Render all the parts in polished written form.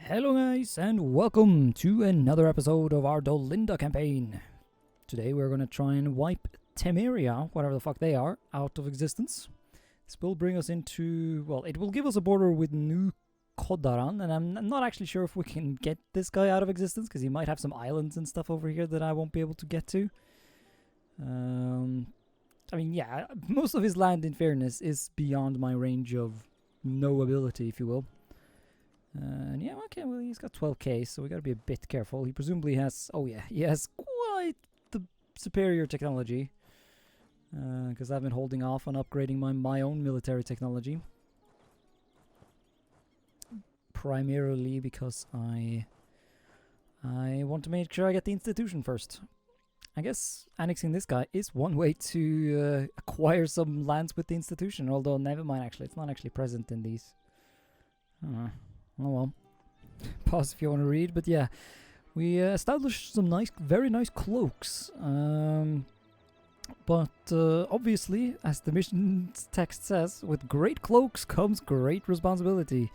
Hello guys, and welcome to another episode of our Dolinda campaign. Today we're going to try and wipe Temeria, whatever the fuck they are, out of existence. This will bring us into, well, it will give us a border with New Kodaran, and I'm not actually sure if we can get this guy out of existence, because he might have some islands and stuff over here that I won't be able to get to. I mean, yeah, most of his land, in fairness, is beyond my range of knowability, if you will. And yeah, okay, well, he's got 12k, so we gotta be a bit careful. He presumably has, oh yeah, he has quite the superior technology. Because I've been holding off on upgrading my own military technology. Primarily because I want to make sure I get the institution first. I guess annexing this guy is one way to acquire some lands with the institution, although never mind, actually, it's not actually present in these. Oh well. Pause if you want to read, but yeah. We established some very nice cloaks. But obviously, as the mission text says, with great cloaks comes great responsibility.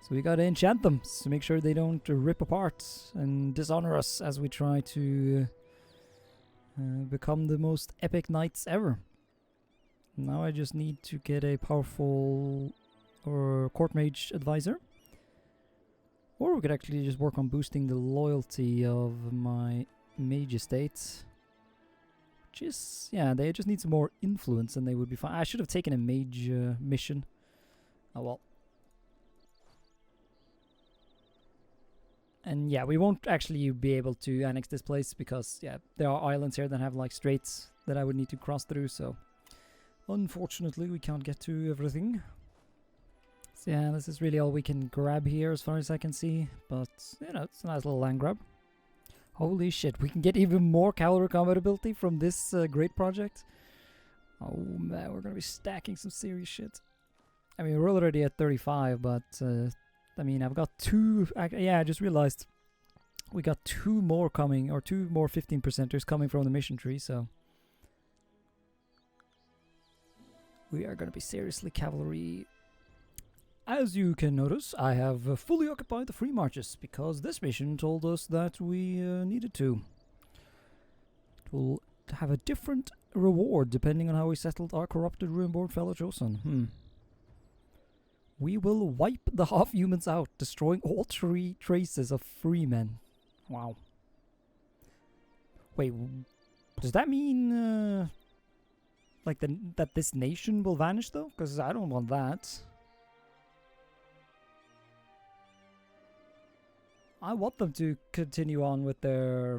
So we gotta enchant them to make sure they don't rip apart and dishonor us as we try to become the most epic knights ever. Now I just need to get a powerful court mage advisor. Or we could actually just work on boosting the loyalty of my mage estate. Which is, yeah, they just need some more influence and they would be fine. I should have taken a mage mission. Oh well. And yeah, we won't actually be able to annex this place because, yeah, there are islands here that have like straits that I would need to cross through, so unfortunately we can't get to everything. So yeah, this is really all we can grab here as far as I can see, but you know, it's a nice little land grab. Holy shit, we can get even more cavalry combat ability from this great project. Oh man, we're gonna be stacking some serious shit. I mean, we're already at 35, but I mean, I've got two, yeah, I just realized we got two more coming, or two more 15%ers coming from the mission tree, so we are gonna be seriously cavalry. As you can notice, I have fully occupied the free marches, because this mission told us that we needed to. It will have a different reward depending on how we settled our corrupted ruin-born fellow chosen. We will wipe the half-humans out, destroying all traces of free men. Wow. Wait, does that mean like that this nation will vanish though? Because I don't want that. I want them to continue on with their,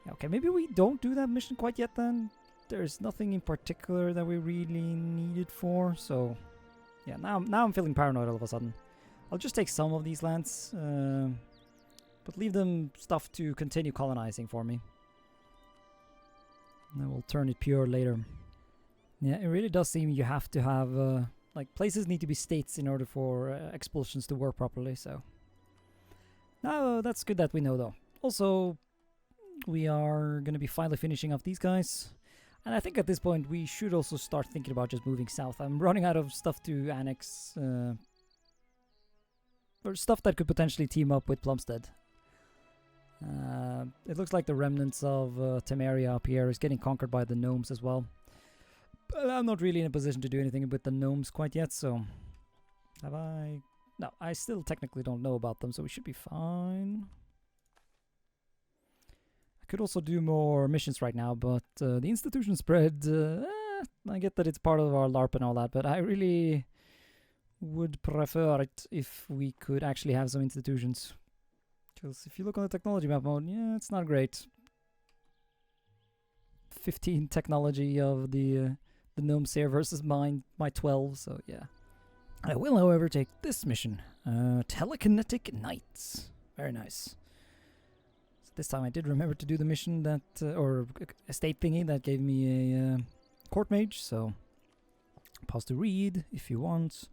Okay, maybe we don't do that mission quite yet then. There's nothing in particular that we really need it for, so... Yeah, now I'm feeling paranoid all of a sudden. I'll just take some of these lands, but leave them stuff to continue colonizing for me. And then we'll turn it pure later. Yeah, it really does seem you have to have... like, places need to be states in order for expulsions to work properly, so... No, that's good that we know, though. Also, we are going to be finally finishing off these guys. And I think at this point, we should also start thinking about just moving south. I'm running out of stuff to annex, or stuff that could potentially team up with Plumstead. It looks like the remnants of Temeria up here is getting conquered by the gnomes as well. But I'm not really in a position to do anything with the gnomes quite yet, so... Have I... No, I still technically don't know about them, so we should be fine. I could also do more missions right now, but the institution spread... I get that it's part of our LARP and all that, but I really would prefer it if we could actually have some institutions. Because if you look on the technology map mode, yeah, it's not great. 15 technology of the gnomes here versus my 12, so yeah. I will, however, take this mission. Telekinetic Knights. Very nice. So this time I did remember to do the mission that, or estate thingy that gave me a court mage, so pause to read if you want.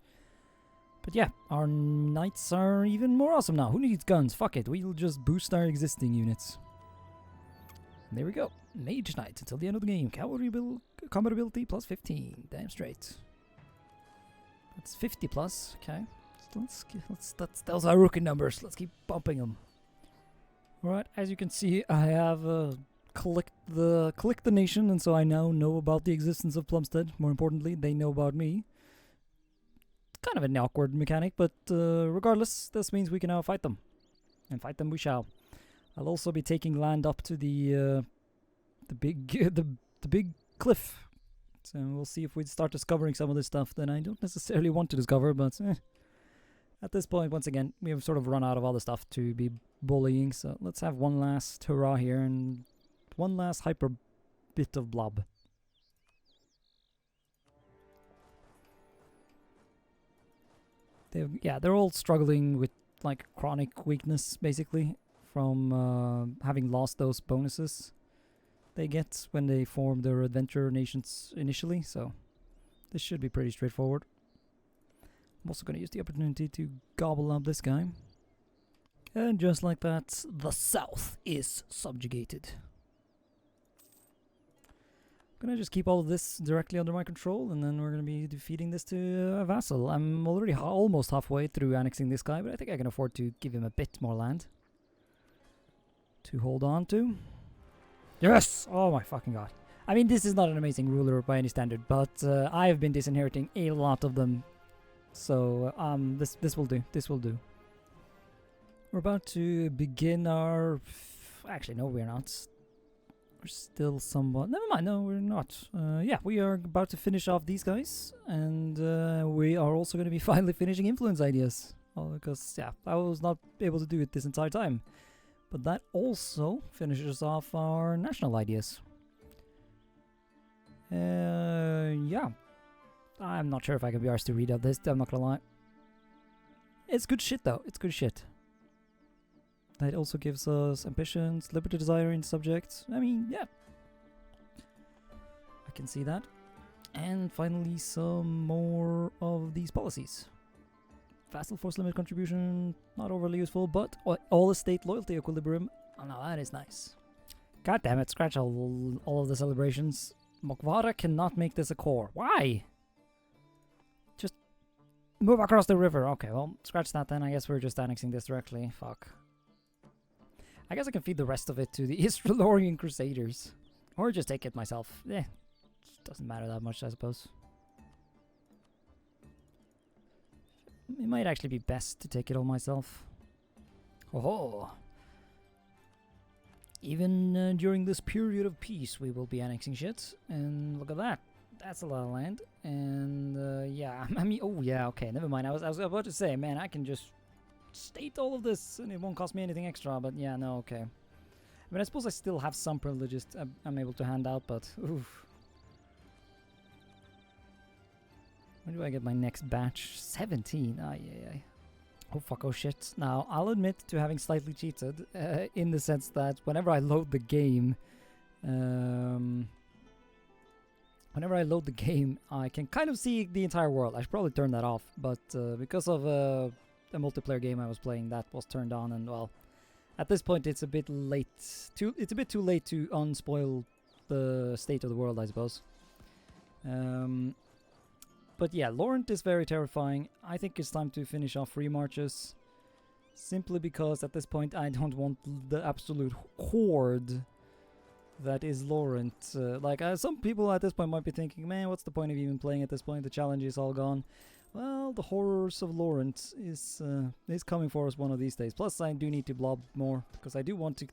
But yeah, our knights are even more awesome now. Who needs guns? Fuck it, we'll just boost our existing units. And there we go. Mage Knight until the end of the game. Cavalry combat ability plus 15. Damn straight. That's 50 plus. Okay. Those are rookie numbers. Let's keep bumping them. Alright, as you can see, I have clicked the nation, and so I now know about the existence of Plumstead. More importantly, they know about me. Kind of an awkward mechanic, but regardless, this means we can now fight them. And fight them we shall. I'll also be taking land up to the big the big cliff. So we'll see if we start discovering some of this stuff that I don't necessarily want to discover, but at this point, once again, we have sort of run out of other stuff to be bullying, so let's have one last hurrah here and one last hyper bit of blob. They're all struggling with like chronic weakness, basically, from having lost those bonuses they get when they form their adventure nations initially, so this should be pretty straightforward. I'm also going to use the opportunity to gobble up this guy. And just like that, the south is subjugated. I'm going to just keep all of this directly under my control, and then we're going to be defeating this to a vassal. I'm already almost halfway through annexing this guy, but I think I can afford to give him a bit more land to hold on to. Yes! Oh my fucking god. I mean, this is not an amazing ruler by any standard, but I have been disinheriting a lot of them. So, this will do. This will do. We're about to begin our... Actually, no, we're not. We're still somewhat... Never mind, no, we're not. Yeah, we are about to finish off these guys. And we are also going to be finally finishing influence ideas. Because, yeah, I was not able to do it this entire time. But that also finishes off our national ideas. Yeah. I'm not sure if I can be arsed to read out this, I'm not gonna lie. It's good shit though, it's good shit. That also gives us ambitions, liberty, desire in subjects. I mean, yeah. I can see that. And finally some more of these policies. Vassal force limit contribution, not overly useful, but all estate loyalty equilibrium. Oh no, that is nice. God damn it, scratch all of the celebrations. Mokvara cannot make this a core. Why? Just move across the river. Okay, well, scratch that then. I guess we're just annexing this directly. Fuck. I guess I can feed the rest of it to the Istralorian Crusaders. Or just take it myself. Doesn't matter that much, I suppose. It might actually be best to take it all myself. Oh. Even during this period of peace, we will be annexing shit. And look at that. That's a lot of land. And yeah, I mean, oh yeah, okay, never mind. I was about to say, man, I can just state all of this and it won't cost me anything extra. But yeah, no, okay. I mean, I suppose I still have some privileges I'm able to hand out, but oof. When do I get my next batch? 17. Ah, yeah. Oh fuck, oh shit. Now, I'll admit to having slightly cheated, in the sense that whenever I load the game, I can kind of see the entire world. I should probably turn that off, but because of a multiplayer game I was playing, that was turned on, and well, at this point it's a bit late. It's a bit too late to unspoil the state of the world, I suppose. But yeah, Laurent is very terrifying. I think it's time to finish off free marches. Simply because at this point I don't want the absolute horde that is Laurent. Some people at this point might be thinking, man, what's the point of even playing at this point? The challenge is all gone. Well, the horrors of Laurent is coming for us one of these days. Plus, I do need to blob more, because I do want to...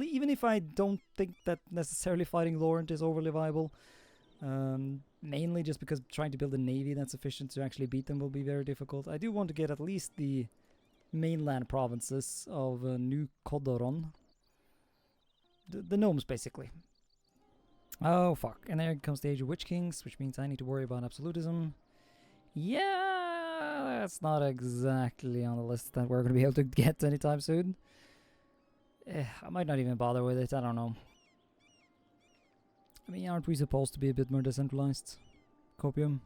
even if I don't think that necessarily fighting Laurent is overly viable... mainly just because trying to build a navy that's sufficient to actually beat them will be very difficult. I do want to get at least the mainland provinces of New Kodoron. The gnomes, basically. Oh, fuck. And there comes the Age of Witch Kings, which means I need to worry about absolutism. Yeah, that's not exactly on the list that we're going to be able to get anytime soon. I might not even bother with it, I don't know. I mean, aren't we supposed to be a bit more decentralized? Copium.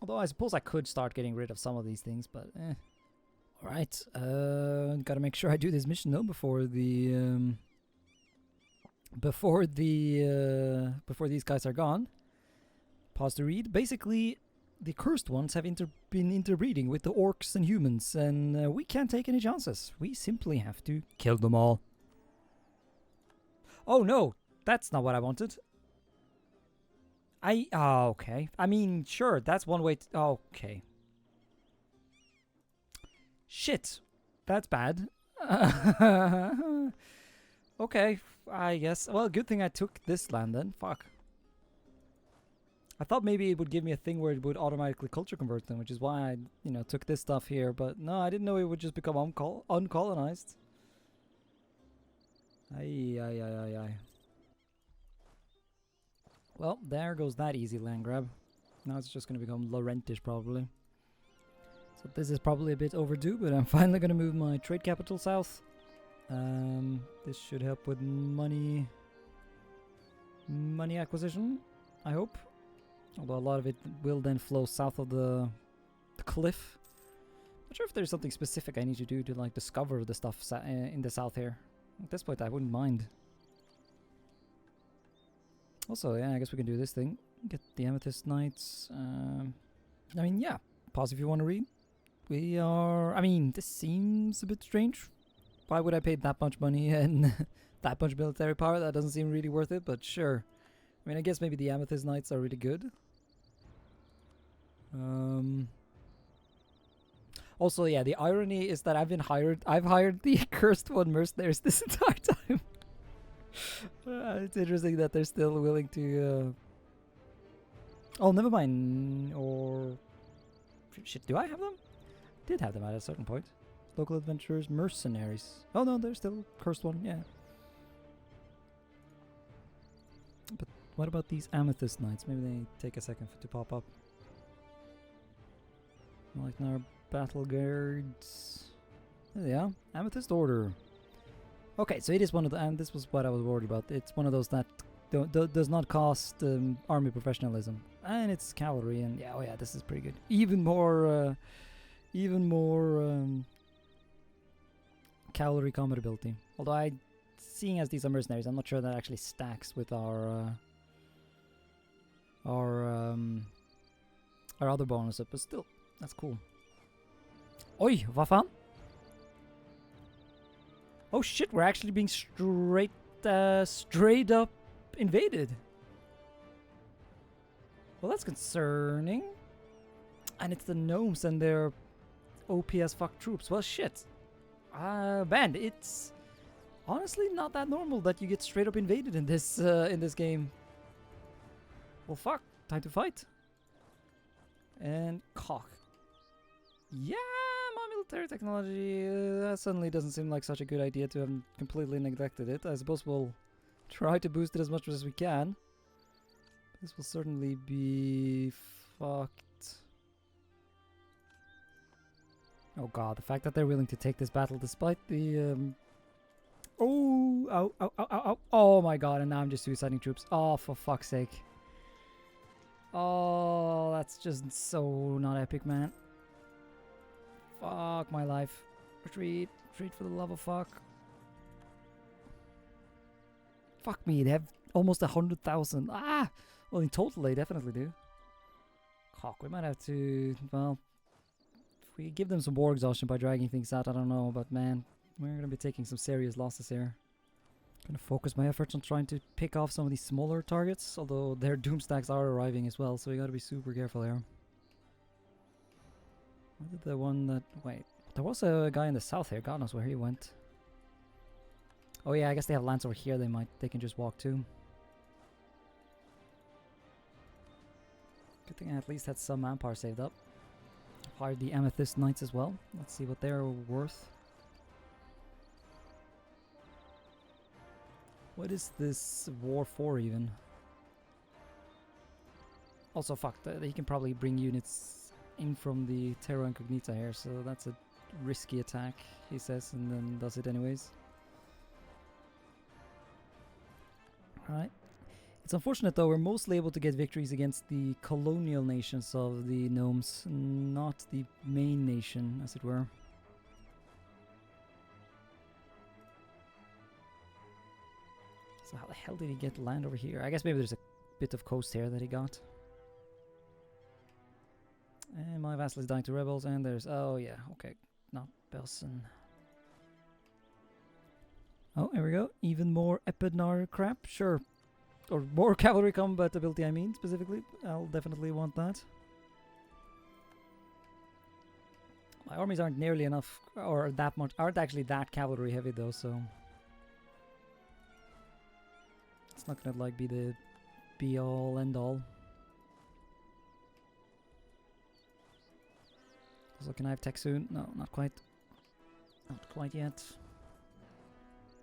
Although I suppose I could start getting rid of some of these things, but Alright, gotta make sure I do this mission though before these guys are gone. Pause to read. Basically, the cursed ones have been interbreeding with the orcs and humans, and we can't take any chances. We simply have to kill them all. Oh no, that's not what I wanted. Okay. I mean, sure, that's one way to... Okay. Shit. That's bad. Okay, I guess. Well, good thing I took this land then. Fuck. I thought maybe it would give me a thing where it would automatically culture convert them, which is why I, took this stuff here. But no, I didn't know it would just become uncolonized. Aye. Well, there goes that easy land grab. Now it's just going to become Laurentish probably. So this is probably a bit overdue, but I'm finally going to move my trade capital south. This should help with money acquisition, I hope. Although a lot of it will then flow south of the cliff. Not sure if there's something specific I need to do to like discover the stuff in the south here. At this point I wouldn't mind. Also, yeah, I guess we can do this thing. Get the Amethyst Knights. I mean, yeah, pause if you want to read. We are... I mean, this seems a bit strange. Why would I pay that much money and that much military power? That doesn't seem really worth it, but sure. I mean, I guess maybe the Amethyst Knights are really good. Also, yeah, the irony is that I've hired the Cursed One mercenaries this entire time. It's interesting that they're still willing to... Oh, never mind. Or... Shit, do I have them? Did have them at a certain point. Local adventurers, mercenaries. Oh no, they're still Cursed One, yeah. But what about these Amethyst Knights? Maybe they take a second to pop up. Like our battle guards. There they are. Amethyst Order. Okay, so it is one of the... And this was what I was worried about. It's one of those that does not cost army professionalism. And it's cavalry, and yeah, oh yeah, this is pretty good. Even more cavalry combat ability. Although seeing as these are mercenaries, I'm not sure that actually stacks with our other bonuses, but still, that's cool. Oi, vad fan? Oh shit, we're actually being straight up invaded. Well, that's concerning. And it's the gnomes and their OP as fuck troops. Well, shit. Man, it's honestly not that normal that you get straight up invaded in this game. Well, fuck. Time to fight. And cock. Yeah, my military technology that suddenly doesn't seem like such a good idea to have completely neglected it. I suppose we'll try to boost it as much as we can. This will certainly be fucked. Oh god, the fact that they're willing to take this battle despite the oh my god, and now I'm just suiciding troops. Oh, for fuck's sake. Oh, that's just so not epic, man. Fuck my life. Retreat. Retreat for the love of fuck. Fuck me, they have almost 100,000. Ah! Well, in total they definitely do. Cock, we might have to... Well, if we give them some war exhaustion by dragging things out, I don't know. But man, we're going to be taking some serious losses here. Going to focus my efforts on trying to pick off some of these smaller targets. Although their doom stacks are arriving as well, so we got to be super careful here. What did the one that... Wait, there was a guy in the south here. God knows where he went. Oh yeah, I guess they have lands over here. They can just walk to. Good thing I at least had some manpower saved up. Hired the Amethyst Knights as well. Let's see what they're worth. What is this war for even? Also, fuck, he can probably bring units in from the Terra Incognita here, so that's a risky attack, he says, and then does it anyways. Alright. It's unfortunate though, we're mostly able to get victories against the colonial nations of the gnomes, not the main nation, as it were. So how the hell did he get land over here? I guess maybe there's a bit of coast here that he got. Vassal is dying to rebels, and there's... Oh, yeah, okay. Not Belson. Oh, here we go. Even more Ep10 crap, sure. Or more cavalry combat ability, I mean, specifically. I'll definitely want that. My armies aren't nearly enough, or that much, aren't actually that cavalry heavy though, so... It's not gonna, like, be the be-all, end-all. So can I have tech soon? No, not quite. Not quite yet.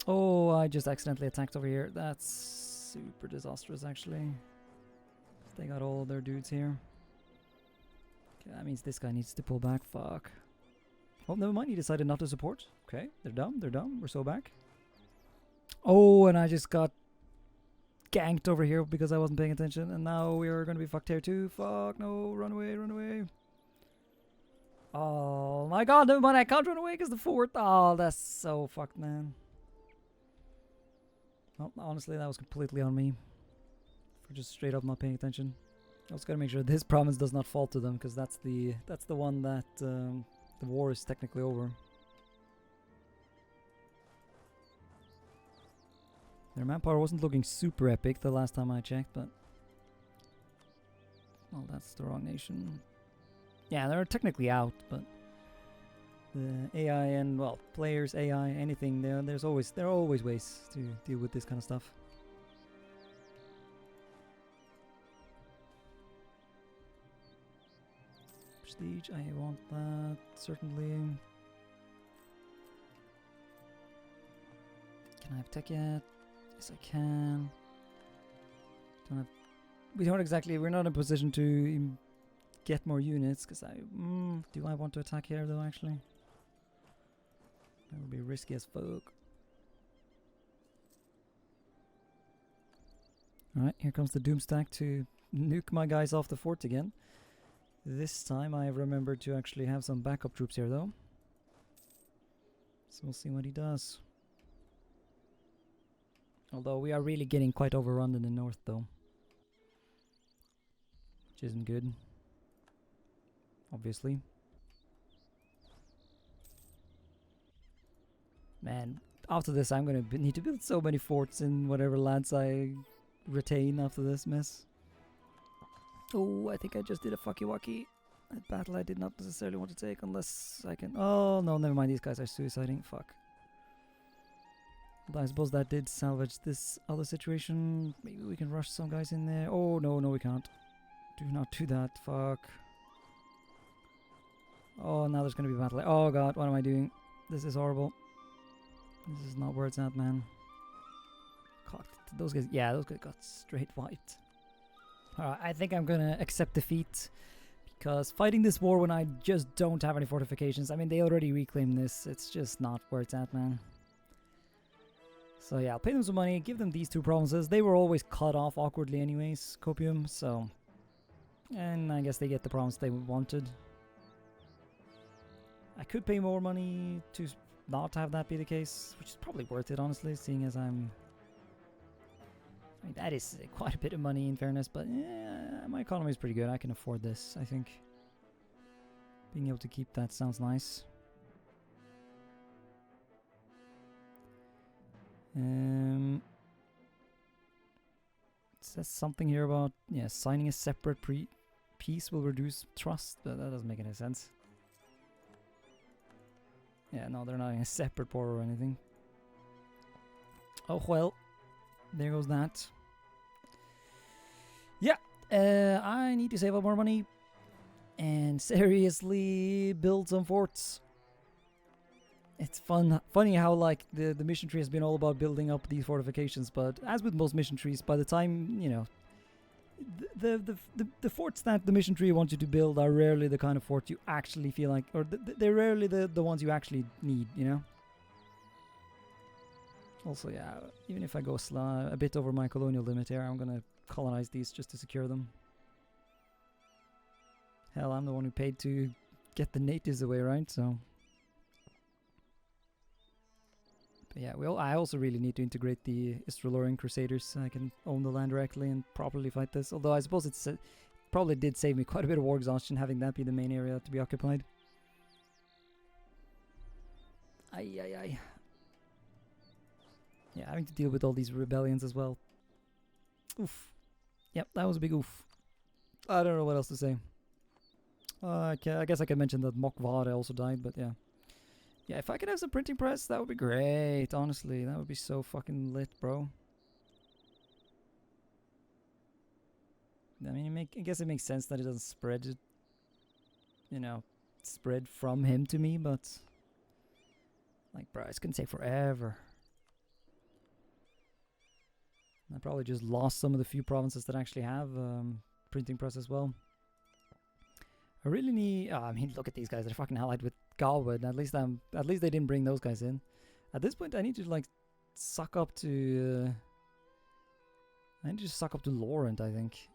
Oh, I just accidentally attacked over here. That's super disastrous, actually. They got all their dudes here. Okay, that means this guy needs to pull back. Fuck. Oh, never mind. He decided not to support. Okay, they're dumb. They're dumb. We're so back. Oh, and I just got ganked over here because I wasn't paying attention. And now we're going to be fucked here too. Fuck, no. Run away, run away. Oh my god, never mind. I can't run away because the fort. Oh, that's so fucked, man. Well, honestly, that was completely on me. For just straight up not paying attention. I was gotta make sure this province does not fall to them, because that's the one that the war is technically over. Their manpower wasn't looking super epic the last time I checked, but... Well, that's the wrong nation. Yeah, they're technically out, but... The AI and, well, players, AI, anything, there are always ways to deal with this kind of stuff. Prestige, I want that, certainly. Can I have tech yet? Yes, I can. We're not in a position to get more units, because do I want to attack here, though, actually? That would be risky as fuck. Alright, here comes the Doomstack to nuke my guys off the fort again. This time I have remembered to actually have some backup troops here, though. So we'll see what he does. Although we are really getting quite overrun in the north, though. Which isn't good. Obviously. Man, after this I'm gonna need to build so many forts in whatever lands I retain after this mess. Oh, I think I just did a fucky-wucky. That battle I did not necessarily want to take unless I can... Oh, no, never mind. These guys are suiciding. Fuck. But I suppose that did salvage this other situation. Maybe we can rush some guys in there. Oh, no, no, we can't. Do not do that. Fuck. Oh, now there's gonna be a battle. Oh, God, what am I doing? This is horrible. This is not where it's at, man. God, those guys... Yeah, those guys got straight wiped. Alright, I think I'm gonna accept defeat. Because fighting this war when I just don't have any fortifications... I mean, they already reclaimed this. It's just not where it's at, man. So yeah, I'll pay them some money, give them these two provinces. They were always cut off awkwardly anyways, Copium, so... And I guess they get the province they wanted. I could pay more money to not have that be the case, which is probably worth it, honestly, seeing as I'm... I mean, that is quite a bit of money in fairness, but yeah, my economy is pretty good. I can afford this, I think. Being able to keep that sounds nice. It says something here about, yeah, signing a separate peace will reduce trust, but that doesn't make any sense. Yeah, no, they're not in a separate war or anything. Oh, well. There goes that. Yeah, I need to save up more money and seriously build some forts. It's funny how like the mission tree has been all about building up these fortifications, but as with most mission trees, by the time, you know, the forts that the mission tree wants you to build are rarely the kind of fort you actually feel like, or they're rarely the ones you actually need, you know. Also, yeah, even if I go a bit over my colonial limit here, I'm gonna colonize these just to secure them. Hell, I'm the one who paid to get the natives away, right? So, but yeah, I also really need to integrate the Istralorian Crusaders so I can own the land directly and properly fight this. Although I suppose it's probably did save me quite a bit of war exhaustion having that be the main area to be occupied. Ay. Yeah, having to deal with all these rebellions as well. Oof. Yep, that was a big oof. I don't know what else to say. I guess I could mention that Mokvare also died, but yeah. Yeah, if I could have some printing press, that would be great, honestly. That would be so fucking lit, bro. I mean, I guess it makes sense that it doesn't spread it, you know, spread from him to me, but like, bro, it's gonna take forever. I probably just lost some of the few provinces that actually have printing press as well. I really need. I mean, look at these guys; they're fucking allied with Galwood. At least they didn't bring those guys in. At this point, I need to like suck up to. I need to just suck up to Laurent, I think.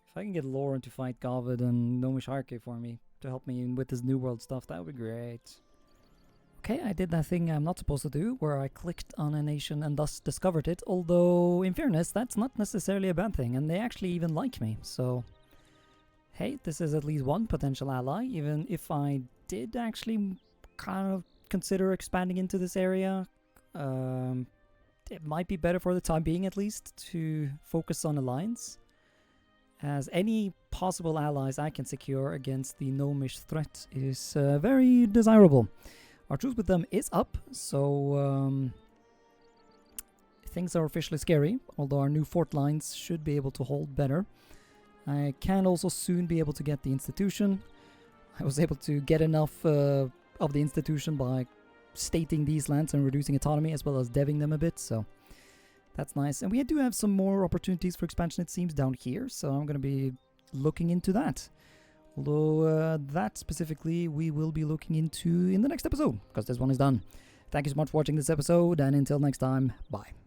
If I can get Laurent to fight Galwood and Gnomish Hierarchy for me to help me with this New World stuff, that would be great. Okay, I did that thing I'm not supposed to do, where I clicked on a nation and thus discovered it, although, in fairness, that's not necessarily a bad thing, and they actually even like me, so... Hey, this is at least one potential ally, even if I did actually kind of consider expanding into this area. It might be better for the time being, at least, to focus on alliance, as any possible allies I can secure against the Gnomish threat is very desirable. Our truce with them is up, so things are officially scary, although our new fort lines should be able to hold better. I can also soon be able to get the institution. I was able to get enough of the institution by stating these lands and reducing autonomy, as well as deving them a bit, so that's nice. And we do have some more opportunities for expansion, it seems, down here, so I'm going to be looking into that. Although that specifically we will be looking into in the next episode, because this one is done. Thank you so much for watching this episode, and until next time, bye.